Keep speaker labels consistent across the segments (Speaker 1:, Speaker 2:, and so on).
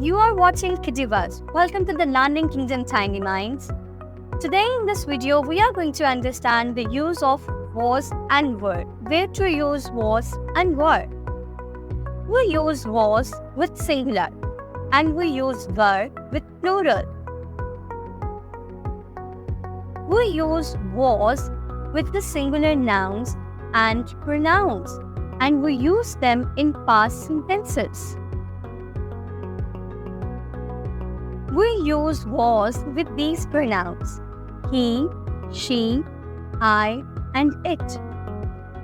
Speaker 1: You are watching Kiddie. Welcome to the Learning Kingdom Tiny Minds. Today in this video, we are going to understand the use of was and were. Where to use was and were. We use was with singular and we use were with plural. We use was with the singular nouns and pronouns, and we use them in past sentences. We use was with these pronouns: he, she, I, and it.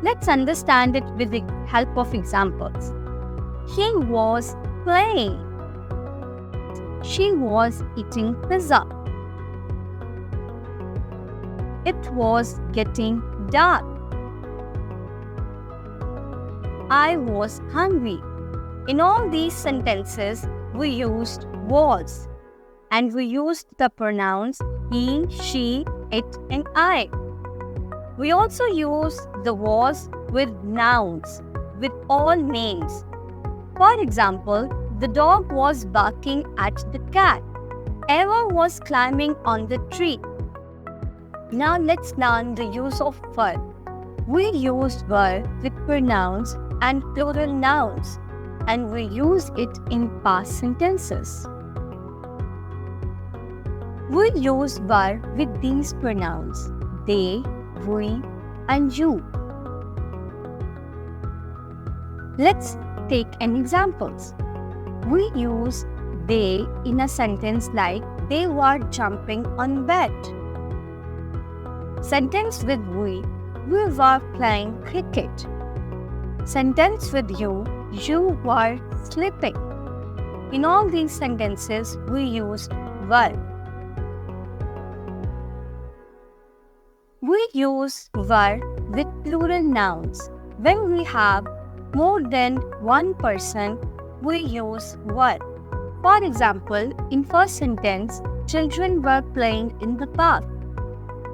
Speaker 1: Let's understand it with the help of examples. He was playing. She was eating pizza. It was getting dark. I was hungry. In all these sentences, we used was, and we used the pronouns he, she, it, and I. We also use the was with nouns, with all names. For example, the dog was barking at the cat. Eva was climbing on the tree. Now let's learn the use of were. We use were with pronouns and plural nouns, and we use it in past sentences. We use were with these pronouns: they, we, and you. Let's take an example. We use they in a sentence like they were jumping on bed. Sentence with we were playing cricket. Sentence with you were sleeping. In all these sentences, we use were. We use were with plural nouns. When we have more than one person, we use were. For example, in first sentence, children were playing in the park.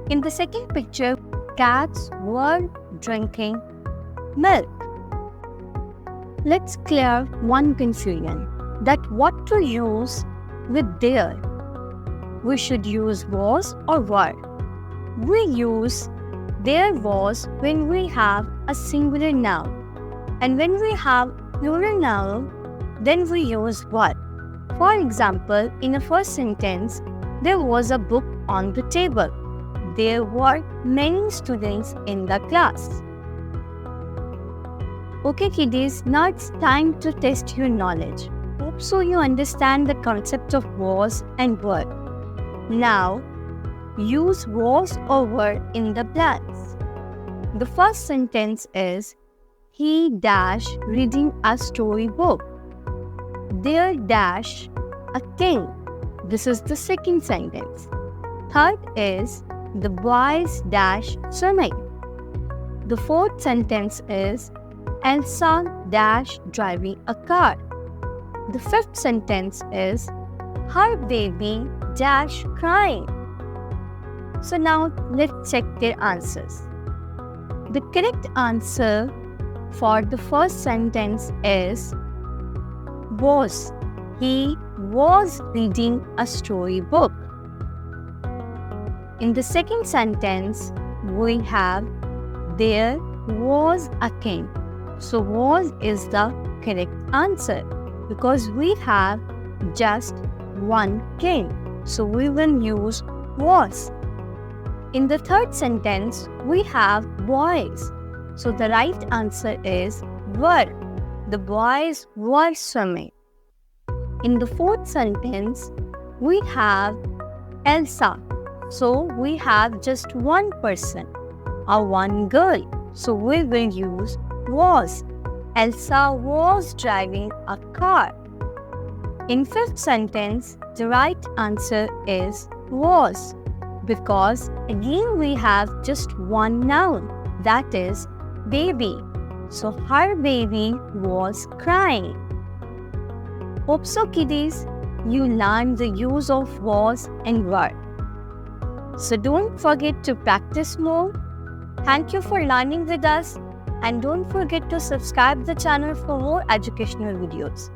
Speaker 1: In the second picture, cats were drinking milk. Let's clear one confusion, that what to use with there. We should use was or were. We use there was when we have a singular noun, and when we have plural noun, then we use were. For example, in the first sentence, there was a book on the table. There were many students in the class. Okay, kiddies, now it's time to test your knowledge. Hope so you understand the concept of was and were. Now, use was or were in the blanks. The first sentence is, he dash reading a storybook. There dash a king. This is the second sentence. Third is, the boys dash swimming. The fourth sentence is, Elsa dash driving a car. The fifth sentence is, her baby dash crying. So now let's check their answers. The correct answer for the first sentence is was. He was reading a storybook. In the second sentence, we have there was a king. So was is the correct answer because we have just one king. So we will use was. In the third sentence, we have boys. So the right answer is were. The boys were swimming. In the fourth sentence, we have Elsa. So we have just one person or one girl. So we will use was. Elsa was driving a car. In fifth sentence, the right answer is was, because again we have just one noun, that is baby. So her baby was crying. Hope so, kiddies, you learned the use of was and were. So don't forget to practice more. Thank you for learning with us, and don't forget to subscribe the channel for more educational videos.